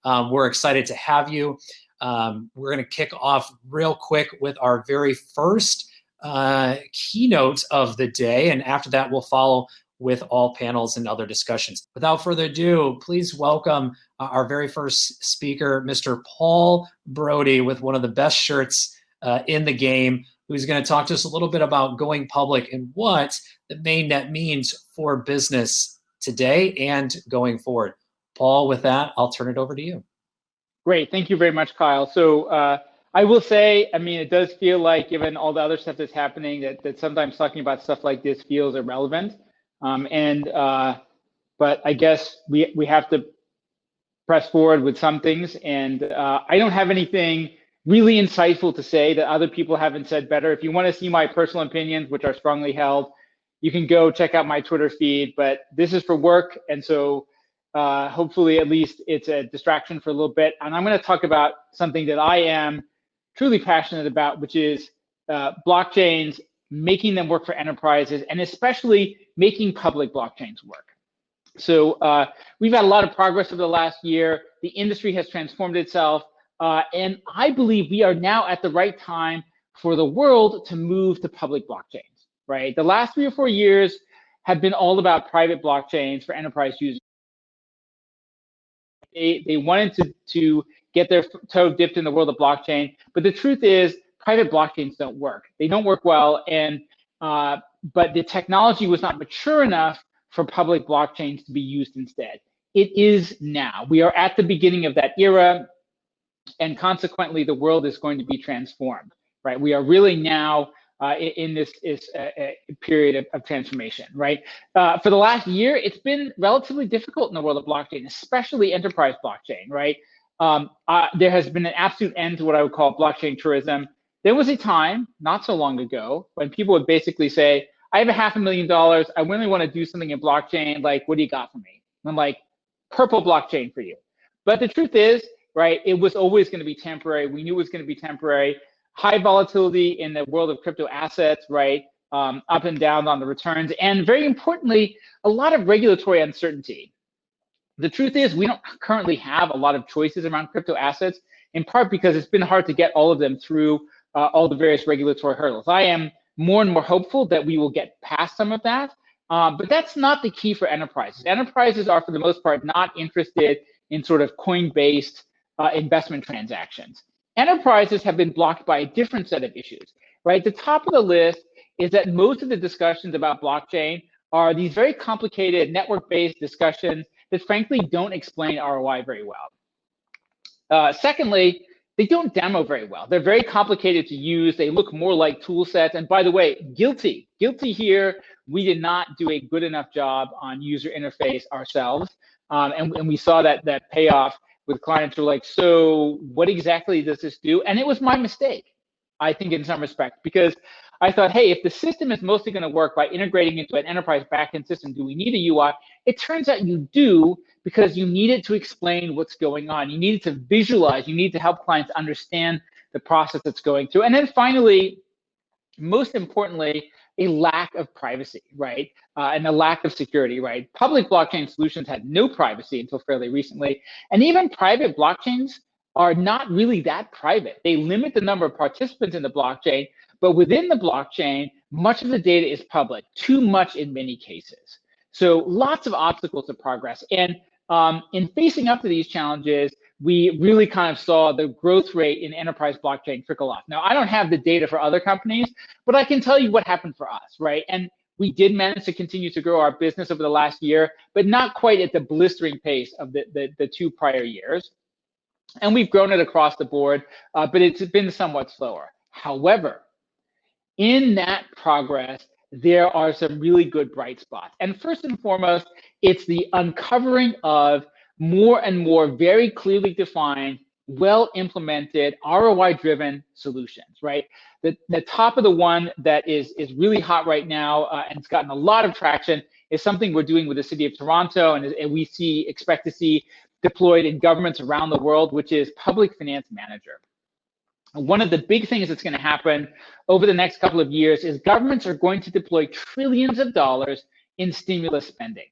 We're excited to have you. We're going to kick off real quick with our very first keynote of the day, and after that we'll follow with all panels and other discussions. Without further ado, please welcome our very first speaker, Mr. Paul Brody, with one of the best shirts in the game, who's going to talk to us a little bit about going public and what the Mainnet means for business today and going forward. Paul, with that, I'll turn it over to you. Great, thank you very much, Kyle. So I will say, I mean, it does feel like, given all the other stuff that's happening, that sometimes talking about stuff like this feels irrelevant. But I guess we have to press forward with some things, and I don't have anything really insightful to say that other people haven't said better. If you want to see my personal opinions, which are strongly held, you can go check out my Twitter feed, but this is for work, and so hopefully at least it's a distraction for a little bit. And I'm going to talk about something that I am truly passionate about, which is blockchains, making them work for enterprises, and especially making public blockchains work. So we've had a lot of progress over the last year. The industry has transformed itself, and I believe we are now at the right time for the world to move to public blockchains, right? The last 3 or 4 years have been all about private blockchains for enterprise users. They wanted to get their toe dipped in the world of blockchain, but the truth is private blockchains don't work. They don't work well, and but the technology was not mature enough for public blockchains to be used instead. It is now. We are at the beginning of that era, and consequently, the world is going to be transformed, right? We are really now in this period of transformation, right? For the last year, it's been relatively difficult in the world of blockchain, especially enterprise blockchain, right? There has been an absolute end to what I would call blockchain tourism. There was a time, not so long ago, when people would basically say, I have $500,000, I really want to do something in blockchain, like, what do you got for me? And I'm like, purple blockchain for you. But the truth is, right, it was always going to be temporary. We knew it was going to be temporary. High volatility in the world of crypto assets, right? Up and down on the returns. And very importantly, a lot of regulatory uncertainty. The truth is, we don't currently have a lot of choices around crypto assets, in part because it's been hard to get all of them through all the various regulatory hurdles. I am more and more hopeful that we will get past some of that, but that's not the key for enterprises. Enterprises are, for the most part, not interested in sort of coin-based investment transactions. Enterprises have been blocked by a different set of issues, right? The top of the list is that most of the discussions about blockchain are these very complicated network-based discussions that frankly don't explain ROI very well. Secondly, they don't demo very well. They're very complicated to use. They look more like tool sets. And by the way, guilty here. We did not do a good enough job on user interface ourselves. And we saw that payoff with clients who are like, so what exactly does this do? And it was my mistake, I think, in some respect, because I thought, hey, if the system is mostly going to work by integrating into an enterprise backend system, do we need a UI? It turns out you do, because you need it to explain what's going on. You need it to visualize. You need to help clients understand the process that's going through. And then finally, most importantly, a lack of privacy, right? And a lack of security, right? Public blockchain solutions had no privacy until fairly recently. And even private blockchains are not really that private. They limit the number of participants in the blockchain, but within the blockchain, much of the data is public, too much in many cases. So lots of obstacles to progress. And in facing up to these challenges, we really kind of saw the growth rate in enterprise blockchain trickle off. Now, I don't have the data for other companies, but I can tell you what happened for us, right? And we did manage to continue to grow our business over the last year, but not quite at the blistering pace of the 2 prior years. And we've grown it across the board, but it's been somewhat slower. However, in that progress, there are some really good bright spots. And first and foremost, it's the uncovering of more and more very clearly defined, well-implemented, ROI-driven solutions, right? The top of the one that is really hot right now, and it's gotten a lot of traction, is something we're doing with the city of Toronto, and we expect to see deployed in governments around the world, which is Public Finance Manager. One of the big things that's going to happen over the next couple of years is governments are going to deploy trillions of dollars in stimulus spending.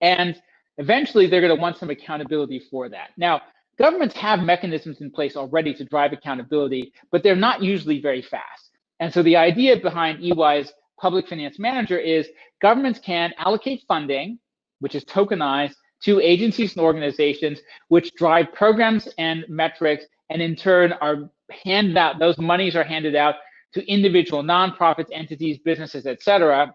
And Eventually, they're going to want some accountability for that. Now, governments have mechanisms in place already to drive accountability, but they're not usually very fast. And so the idea behind EY's Public Finance Manager is governments can allocate funding, which is tokenized, to agencies and organizations which drive programs and metrics, and in turn are handed out, those monies are handed out to individual nonprofits, entities, businesses, et cetera,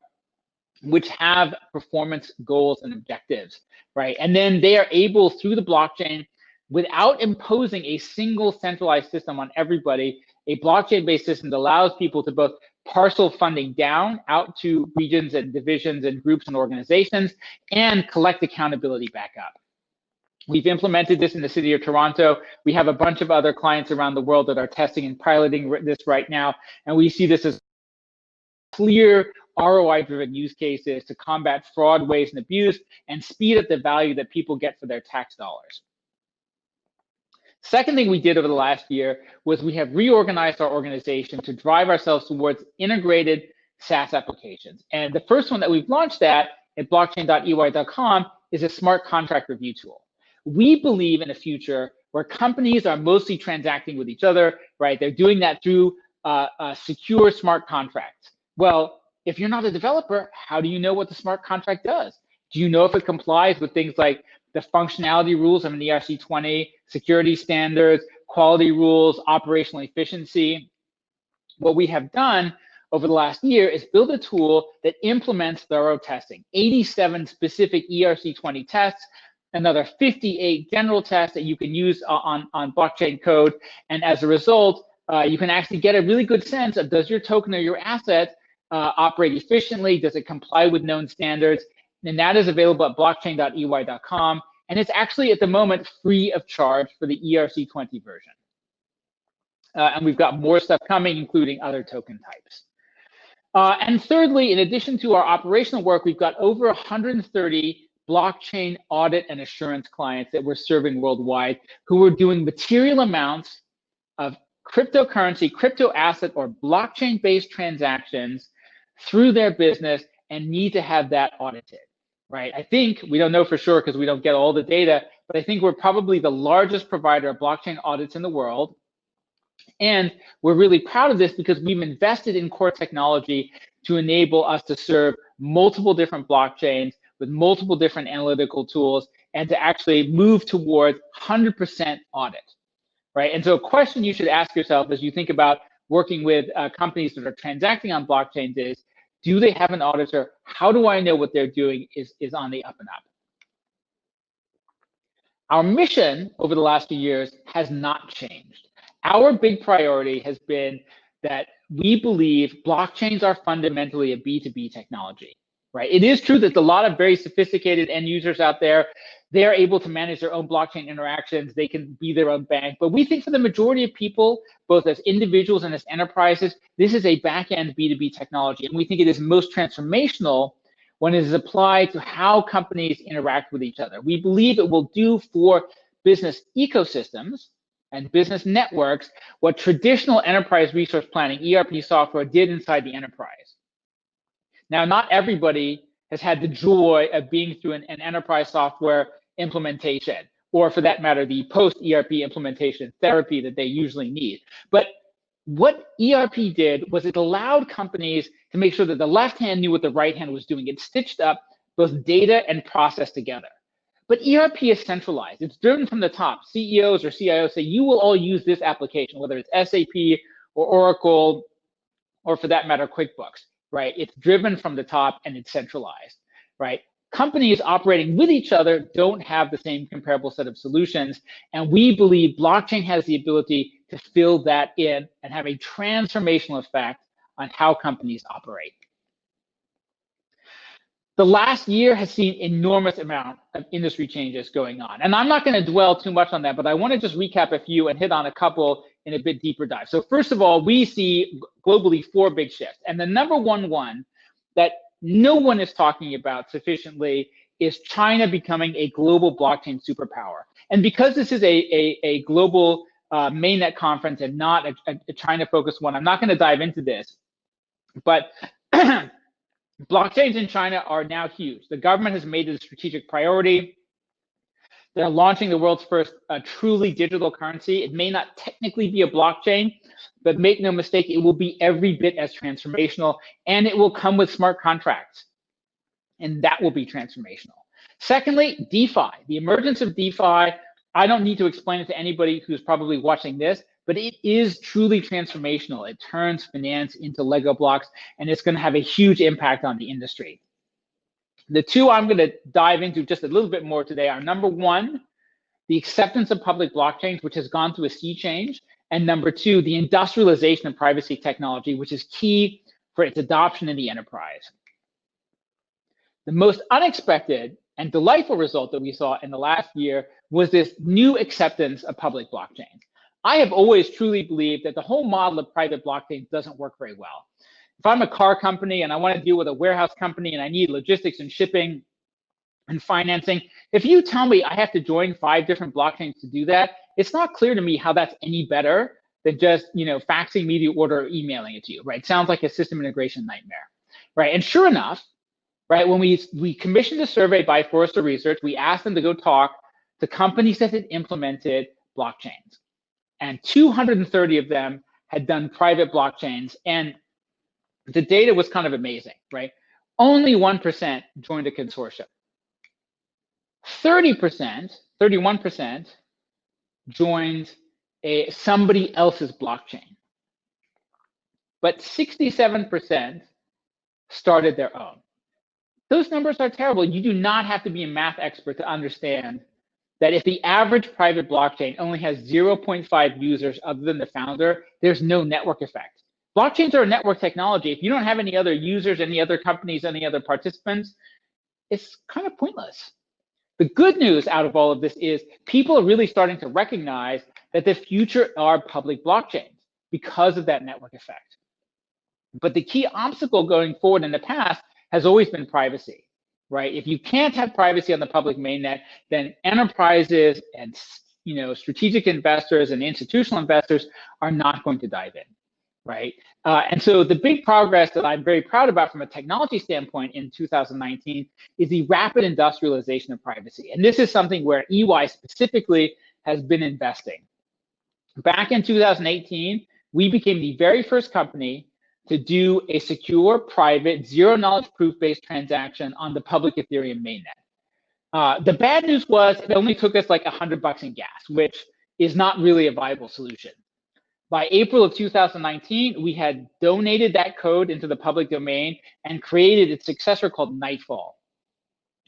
which have performance goals and objectives, right? And then they are able, through the blockchain, without imposing a single centralized system on everybody, a blockchain-based system that allows people to both parcel funding down out to regions and divisions and groups and organizations, and collect accountability back up. We've implemented this in the city of Toronto. We have a bunch of other clients around the world that are testing and piloting this right now, and we see this as clear ROI-driven use cases to combat fraud, waste, and abuse, and speed up the value that people get for their tax dollars. Second thing we did over the last year was we have reorganized our organization to drive ourselves towards integrated SaaS applications. And the first one that we've launched at blockchain.ey.com is a smart contract review tool. We believe in a future where companies are mostly transacting with each other, right? They're doing that through secure smart contracts. Well, if you're not a developer, how do you know what the smart contract does? Do you know if it complies with things like the functionality rules of an ERC-20, security standards, quality rules, operational efficiency? What we have done over the last year is build a tool that implements thorough testing, 87 specific ERC-20 tests, another 58 general tests that you can use on blockchain code. And as a result, you can actually get a really good sense of, does your token or your asset operate efficiently? Does it comply with known standards? And that is available at blockchain.ey.com. And it's actually at the moment free of charge for the ERC-20 version. And we've got more stuff coming, including other token types. And thirdly, in addition to our operational work, we've got over 130 blockchain audit and assurance clients that we're serving worldwide who are doing material amounts of cryptocurrency, crypto asset, or blockchain-based transactions through their business and need to have that audited, right? I think, we don't know for sure because we don't get all the data, but I think we're probably the largest provider of blockchain audits in the world. And we're really proud of this because we've invested in core technology to enable us to serve multiple different blockchains with multiple different analytical tools and to actually move towards 100% audit, right? And so a question you should ask yourself as you think about working with companies that are transacting on blockchains is, do they have an auditor? How do I know what they're doing is on the up and up? Our mission over the last few years has not changed. Our big priority has been that we believe blockchains are fundamentally a B2B technology, right? It is true that a lot of very sophisticated end users out there, they're able to manage their own blockchain interactions. They can be their own bank. But we think for the majority of people, both as individuals and as enterprises, this is a back-end B2B technology. And we think it is most transformational when it is applied to how companies interact with each other. We believe it will do for business ecosystems and business networks what traditional enterprise resource planning, ERP software, did inside the enterprise. Now, not everybody has had the joy of being through an enterprise software implementation, or for that matter, the post-ERP implementation therapy that they usually need. But what ERP did was it allowed companies to make sure that the left hand knew what the right hand was doing. It stitched up both data and process together. But ERP is centralized. It's driven from the top. CEOs or CIOs say, you will all use this application, whether it's SAP or Oracle, or for that matter, QuickBooks, right? It's driven from the top and it's centralized, right? Companies operating with each other don't have the same comparable set of solutions. And we believe blockchain has the ability to fill that in and have a transformational effect on how companies operate. The last year has seen enormous amount of industry changes going on. And I'm not going to dwell too much on that, but I want to just recap a few and hit on a couple in a bit deeper dive. So first of all, we see globally 4 big shifts. And the number one that no one is talking about sufficiently is China becoming a global blockchain superpower. And because this is a global Mainnet conference and not a China-focused one, I'm not going to dive into this. But blockchains in China are now huge. The government has made it a strategic priority. They're launching the world's first truly digital currency. It may not technically be a blockchain, but make no mistake, it will be every bit as transformational, and it will come with smart contracts, and that will be transformational. Secondly, DeFi. The emergence of DeFi, I don't need to explain it to anybody who's probably watching this, but it is truly transformational. It turns finance into Lego blocks, and it's going to have a huge impact on the industry. The two I'm going to dive into just a little bit more today are, number one, the acceptance of public blockchains, which has gone through a sea change, and number two, the industrialization of privacy technology, which is key for its adoption in the enterprise. The most unexpected and delightful result that we saw in the last year was this new acceptance of public blockchains. I have always truly believed that the whole model of private blockchains doesn't work very well. If I'm a car company and I want to deal with a warehouse company and I need logistics and shipping and financing, if you tell me I have to join 5 different blockchains to do that, it's not clear to me how that's any better than just, faxing me the order or emailing it to you, right? Sounds like a system integration nightmare, right? And sure enough, right, when we commissioned a survey by Forrester Research, we asked them to go talk to companies that had implemented blockchains. And 230 of them had done private blockchains. And the data was kind of amazing, right? Only 1% joined a consortium. 31% joined somebody else's blockchain. But 67% started their own. Those numbers are terrible. You do not have to be a math expert to understand that if the average private blockchain only has 0.5 users other than the founder, there's no network effect. Blockchains are a network technology. If you don't have any other users, any other companies, any other participants, it's kind of pointless. The good news out of all of this is people are really starting to recognize that the future are public blockchains because of that network effect. But the key obstacle going forward in the past has always been privacy, right? If you can't have privacy on the public mainnet, then enterprises and strategic investors and institutional investors are not going to dive in, right? And so the big progress that I'm very proud about from a technology standpoint in 2019 is the rapid industrialization of privacy. And this is something where EY specifically has been investing. Back in 2018, we became the very first company to do a secure, private, zero-knowledge proof-based transaction on the public Ethereum mainnet. The bad news was it only took us like $100 in gas, which is not really a viable solution. By April of 2019, we had donated that code into the public domain and created its successor called Nightfall.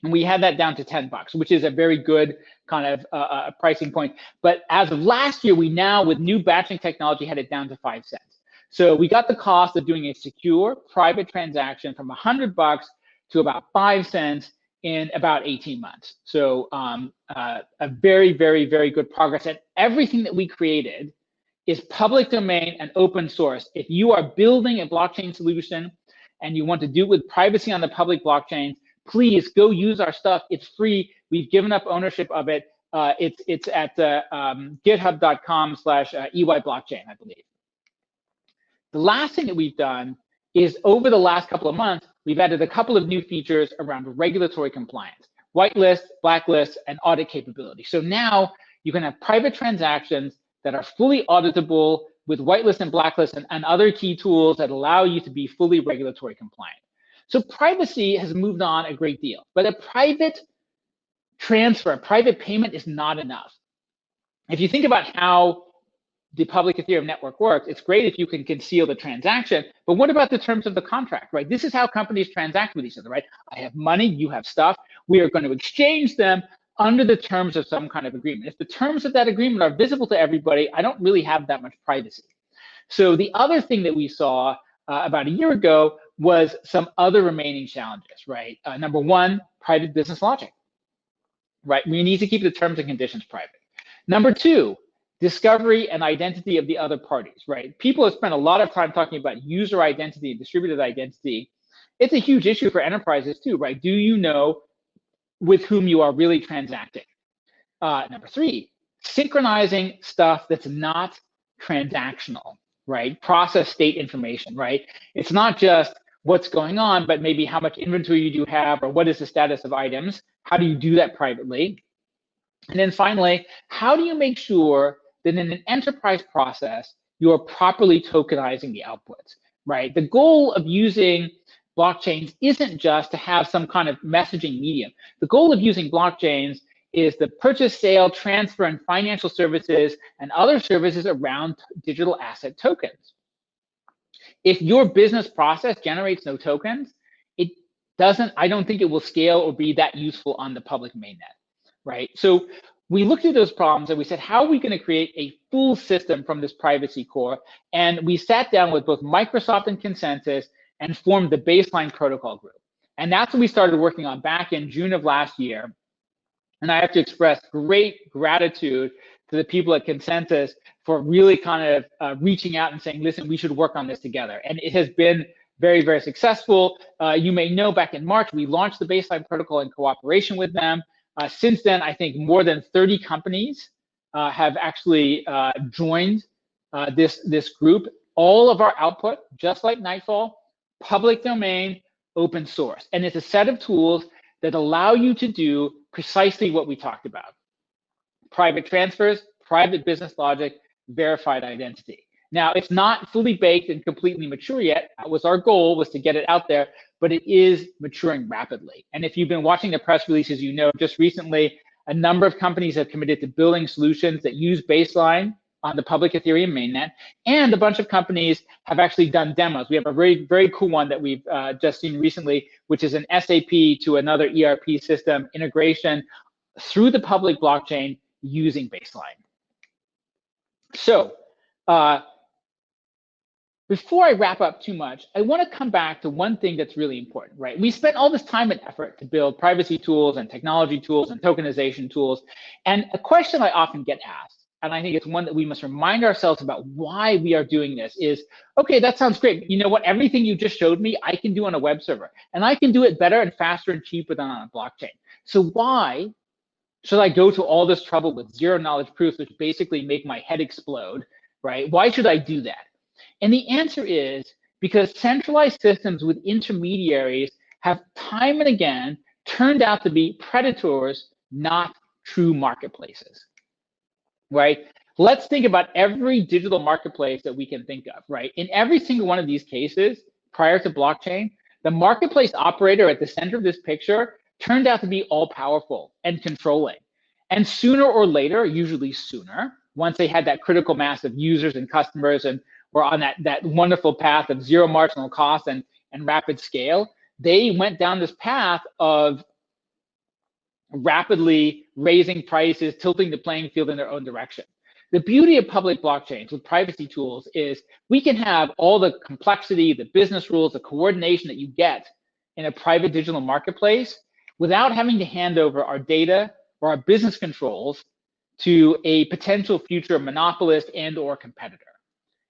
And we had that down to $10, which is a very good kind of pricing point. But as of last year, we now, with new batching technology, had it down to 5 cents. So we got the cost of doing a secure private transaction from $100 to about 5 cents in about 18 months. So a very, very, very good progress. And everything that we created is public domain and open source. If you are building a blockchain solution and you want to do it with privacy on the public blockchain, please go use our stuff. It's free. We've given up ownership of it. It's at github.com/EY blockchain, I believe. The last thing that we've done is over the last couple of months, we've added a couple of new features around regulatory compliance, whitelist, blacklist, and audit capability. So now you can have private transactions that are fully auditable with whitelist and blacklist and other key tools that allow you to be fully regulatory compliant. So privacy has moved on a great deal, but a private transfer, a private payment is not enough. If you think about how the public Ethereum network works, it's great if you can conceal the transaction, but what about the terms of the contract, right? This is how companies transact with each other, right? I have money, you have stuff. We are going to exchange them under the terms of some kind of agreement. If the terms of that agreement are visible to everybody, I don't really have that much privacy. So the other thing that we saw about a year ago was some other remaining challenges, right? Number one, private business logic, right? We need to keep the terms and conditions private. Number two, discovery and identity of the other parties, right? People have spent a lot of time talking about user identity and distributed identity. It's a huge issue for enterprises too, right? Do you know with whom you are really transacting? Number three, synchronizing stuff that's not transactional, right? Process state information, right? It's not just what's going on, but maybe how much inventory you do have or what is the status of items. How do you do that privately? And then finally, how do you make sure that in an enterprise process, you are properly tokenizing the outputs, right? The goal of using blockchains isn't just to have some kind of messaging medium. The goal of using blockchains is the purchase, sale, transfer, and financial services and other services around digital asset tokens. If your business process generates no tokens, it doesn't, I don't think it will scale or be that useful on the public mainnet, right? So we looked at those problems and we said, how are we going to create a full system from this privacy core? And we sat down with both Microsoft and Consensus and formed the baseline protocol group. And that's what we started working on back in June of last year. And I have to express great gratitude to the people at Consensus for really kind of reaching out and saying, listen, we should work on this together. And it has been very, very successful. You may know back in March, we launched the baseline protocol in cooperation with them. Since then, I think more than 30 companies have actually joined this group. All of our output, just like Nightfall, public domain, open source. And it's a set of tools that allow you to do precisely what we talked about. Private transfers, private business logic, verified identity. Now, it's not fully baked and completely mature yet. That was our goal, was to get it out there, but it is maturing rapidly. And if you've been watching the press releases, you know just recently, a number of companies have committed to building solutions that use Baseline on the public Ethereum mainnet, and a bunch of companies have actually done demos. We have a very, very cool one that we've just seen recently, which is an SAP to another ERP system integration through the public blockchain using Baseline. So before I wrap up too much, I want to come back to one thing that's really important, right? We spent all this time and effort to build privacy tools and technology tools and tokenization tools. And a question I often get asked, and I think it's one that we must remind ourselves about why we are doing this, is, okay, that sounds great. But you know what? Everything you just showed me, I can do on a web server. And I can do it better and faster and cheaper than on a blockchain. So why should I go to all this trouble with zero knowledge proofs, which basically make my head explode, right? Why should I do that? And the answer is because centralized systems with intermediaries have time and again turned out to be predators, not true marketplaces, right? Let's think about every digital marketplace that we can think of, right? In every single one of these cases, prior to blockchain, the marketplace operator at the center of this picture turned out to be all powerful and controlling. And sooner or later, usually sooner, once they had that critical mass of users and customers and were on that wonderful path of zero marginal cost and rapid scale, they went down this path of rapidly raising prices, tilting the playing field in their own direction. The beauty of public blockchains with privacy tools is we can have all the complexity, the business rules, the coordination that you get in a private digital marketplace without having to hand over our data or our business controls to a potential future monopolist and or competitor.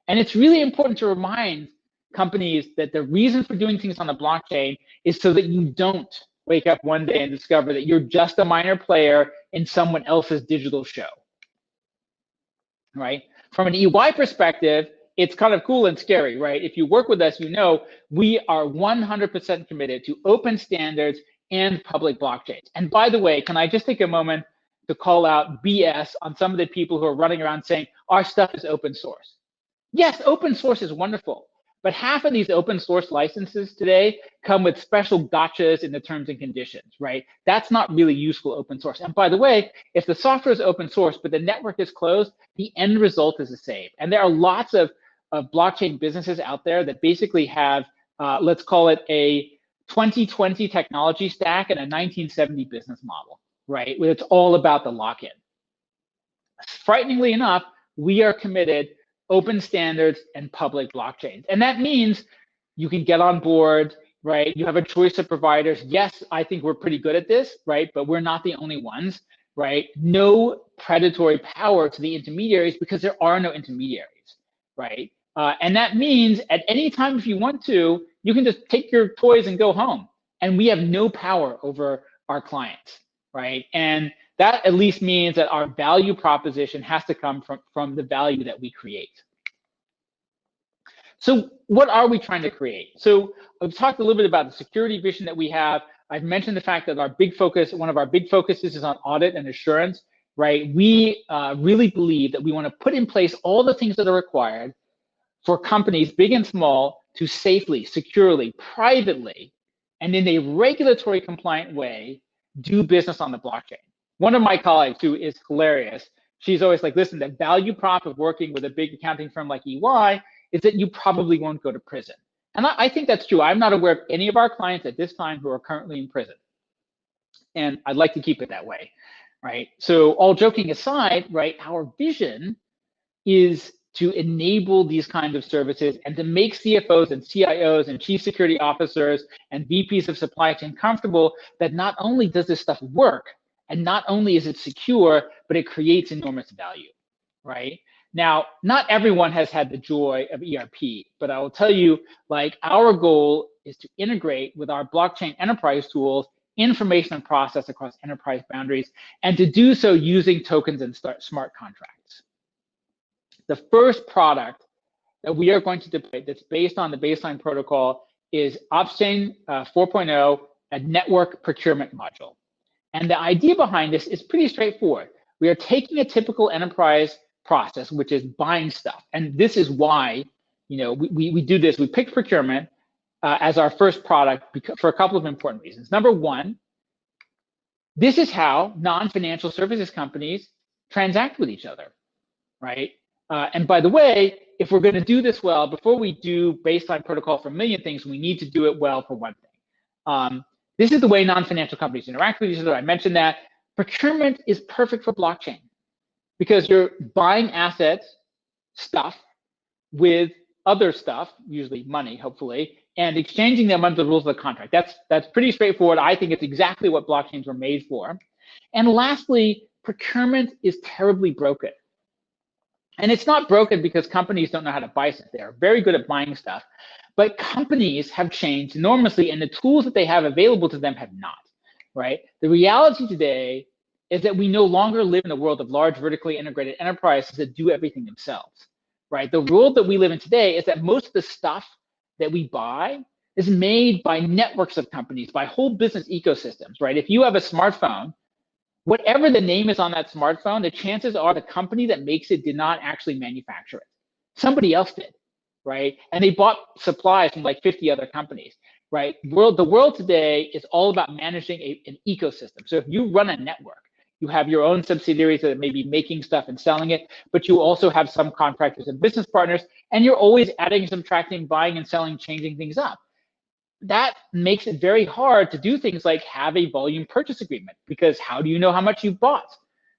And it's really important to remind companies that the reason for doing things on the blockchain is so that you don't wake up one day and discover that you're just a minor player in someone else's digital show, right? From an EY perspective, it's kind of cool and scary, right? If you work with us, you know we are 100% committed to open standards and public blockchains. And by the way, can I just take a moment to call out BS on some of the people who are running around saying our stuff is open source. Yes, open source is wonderful, but half of these open source licenses today come with special gotchas in the terms and conditions, right? That's not really useful open source. And by the way, if the software is open source, but the network is closed, the end result is the same. And there are lots of blockchain businesses out there that basically have, let's call it a 2020 technology stack and a 1970 business model, right? Where it's all about the lock-in. Frighteningly enough, we are committed open standards and public blockchains. And that means you can get on board, right? You have a choice of providers. Yes, I think we're pretty good at this, right? But we're not the only ones, right? No predatory power to the intermediaries because there are no intermediaries, right? And that means at any time if you want to, you can just take your toys and go home. And we have no power over our clients, right? And that at least means that our value proposition has to come from the value that we create. So what are we trying to create? So I've talked a little bit about the security vision that we have. I've mentioned the fact that our big focus, one of our big focuses is on audit and assurance. right? We really believe that we want to put in place all the things that are required for companies, big and small, to safely, securely, privately, and in a regulatory compliant way, do business on the blockchain. One of my colleagues, who is hilarious, she's always like, listen, the value prop of working with a big accounting firm like EY is that you probably won't go to prison. And I think that's true. I'm not aware of any of our clients at this time who are currently in prison. And I'd like to keep it that way, right? So all joking aside, right, our vision is to enable these kinds of services and to make CFOs and CIOs and chief security officers and VPs of supply chain comfortable that not only does this stuff work, and not only is it secure, but it creates enormous value, right? Now, not everyone has had the joy of ERP, but I will tell you, like, our goal is to integrate with our blockchain enterprise tools information and process across enterprise boundaries, and to do so using tokens and smart contracts. The first product that we are going to deploy that's based on the baseline protocol is Opschain 4.0, a network procurement module. And the idea behind this is pretty straightforward. We are taking a typical enterprise process, which is buying stuff. And this is why, you know, we do this. We picked procurement as our first product for a couple of important reasons. Number one, this is how non-financial services companies transact with each other, right? And by the way, if we're going to do this well, before we do baseline protocol for a million things, we need to do it well for one thing. This is the way non-financial companies interact with each other. I mentioned that. Procurement is perfect for blockchain because you're buying assets, stuff, with other stuff, usually money, hopefully, and exchanging them under the rules of the contract. That's pretty straightforward. I think it's exactly what blockchains were made for. And lastly, procurement is terribly broken. And it's not broken because companies don't know how to buy stuff. They're very good at buying stuff. But companies have changed enormously, and the tools that they have available to them have not, right? The reality today is that we no longer live in a world of large vertically integrated enterprises that do everything themselves, right? The world that we live in today is that most of the stuff that we buy is made by networks of companies, by whole business ecosystems, right? If you have a smartphone, whatever the name is on that smartphone, the chances are the company that makes it did not actually manufacture it. Somebody else did, right? And they bought supplies from like 50 other companies, right? The world today is all about managing an ecosystem. So if you run a network, you have your own subsidiaries that may be making stuff and selling it, but you also have some contractors and business partners, and you're always adding, subtracting, buying and selling, changing things up. That makes it very hard to do things like have a volume purchase agreement, because how do you know how much you've bought,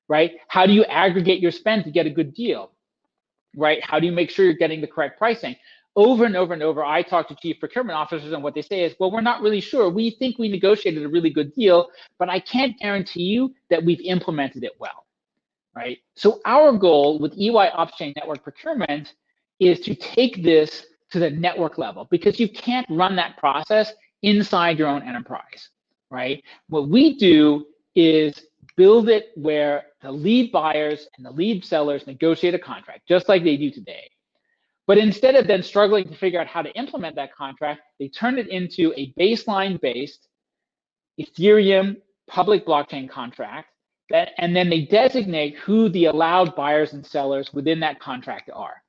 right? How do you aggregate your spend to get a good deal, right? How do you make sure you're getting the correct pricing? Over and over and over, I talk to chief procurement officers, and what they say is, well, we're not really sure. We think we negotiated a really good deal, but I can't guarantee you that we've implemented it well, right? So our goal with EY Opschain Network Procurement is to take this to the network level, because you can't run that process inside your own enterprise, right? What we do is build it where the lead buyers and the lead sellers negotiate a contract, just like they do today. But instead of then struggling to figure out how to implement that contract, they turn it into a baseline-based Ethereum public blockchain contract, and then they designate who the allowed buyers and sellers within that contract are.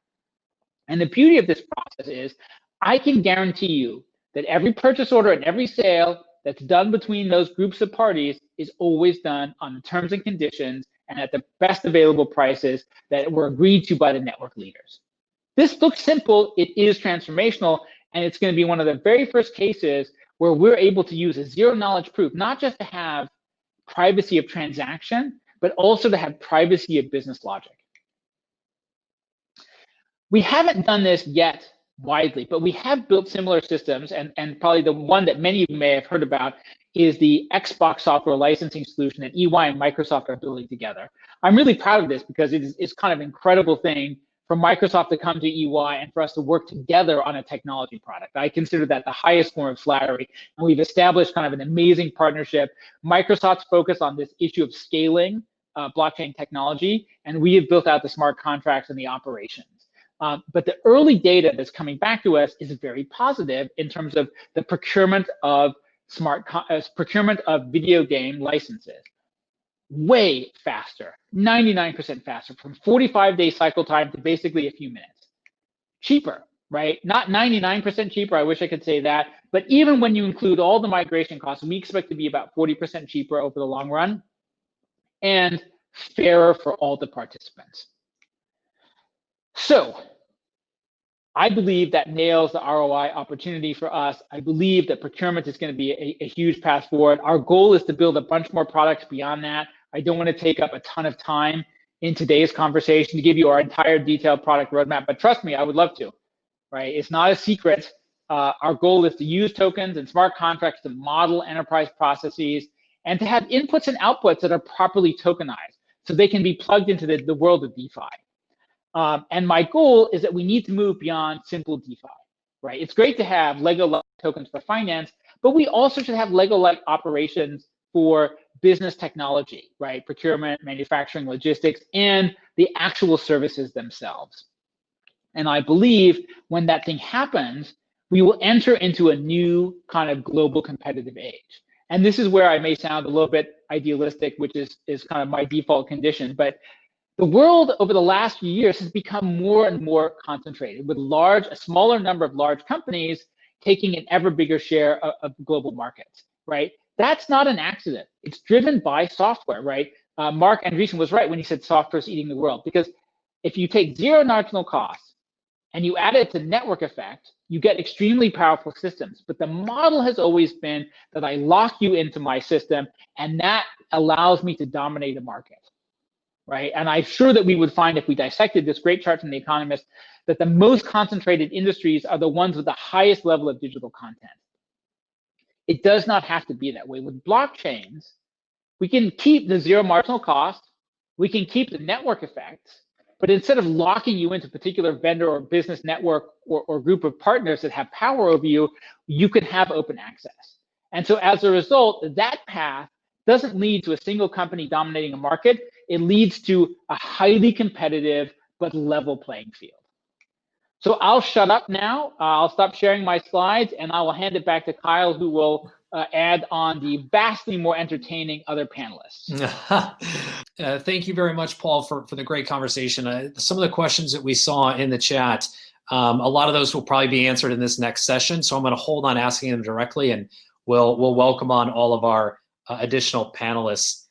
And the beauty of this process is I can guarantee you that every purchase order and every sale that's done between those groups of parties is always done on the terms and conditions and at the best available prices that were agreed to by the network leaders. This looks simple, it is transformational, and it's going to be one of the very first cases where we're able to use a zero knowledge proof, not just to have privacy of transaction, but also to have privacy of business logic. We haven't done this yet widely, but we have built similar systems, and probably the one that many of you may have heard about is the Xbox software licensing solution that EY and Microsoft are building together. I'm really proud of this because it's kind of an incredible thing for Microsoft to come to EY and for us to work together on a technology product. I consider that the highest form of flattery, and we've established kind of an amazing partnership. Microsoft's focused on this issue of scaling blockchain technology, and we have built out the smart contracts and the operations. But the early data that's coming back to us is very positive in terms of the procurement of procurement of video game licenses. way faster, 99% faster, from 45-day cycle time to basically a few minutes. Cheaper, right? Not 99% cheaper, I wish I could say that, but even when you include all the migration costs, we expect to be about 40% cheaper over the long run, and fairer for all the participants. So I believe that nails the ROI opportunity for us. I believe that procurement is going to be a huge path forward. Our goal is to build a bunch more products beyond that. I don't want to take up a ton of time in today's conversation to give you our entire detailed product roadmap, but trust me, I would love to, right? It's not a secret. Our goal is to use tokens and smart contracts to model enterprise processes and to have inputs and outputs that are properly tokenized so they can be plugged into the world of DeFi. And my goal is that we need to move beyond simple DeFi, right? It's great to have Lego-like tokens for finance, but we also should have Lego-like operations for business technology, right? Procurement, manufacturing, logistics, and the actual services themselves. And I believe when that thing happens, we will enter into a new kind of global competitive age. And this is where I may sound a little bit idealistic, which is kind of my default condition, but the world over the last few years has become more and more concentrated, with a smaller number of large companies taking an ever bigger share of global markets, right? That's not an accident. It's driven by software, right? Mark Andreessen was right when he said software is eating the world, because if you take zero marginal costs and you add it to network effect, you get extremely powerful systems. But the model has always been that I lock you into my system, and that allows me to dominate a market. Right? And I'm sure that we would find, if we dissected this great chart from The Economist, that the most concentrated industries are the ones with the highest level of digital content. It does not have to be that way. With blockchains, we can keep the zero marginal cost, we can keep the network effects, but instead of locking you into a particular vendor or business network or group of partners that have power over you, you can have open access. And so as a result, that path doesn't lead to a single company dominating a market. It leads to a highly competitive but level playing field. So I'll shut up now. I'll stop sharing my slides, and I will hand it back to Kyle, who will add on the vastly more entertaining other panelists. Thank you very much, Paul, for the great conversation. Some of the questions that we saw in the chat, a lot of those will probably be answered in this next session, so I'm going to hold on asking them directly, and we'll welcome on all of our additional panelists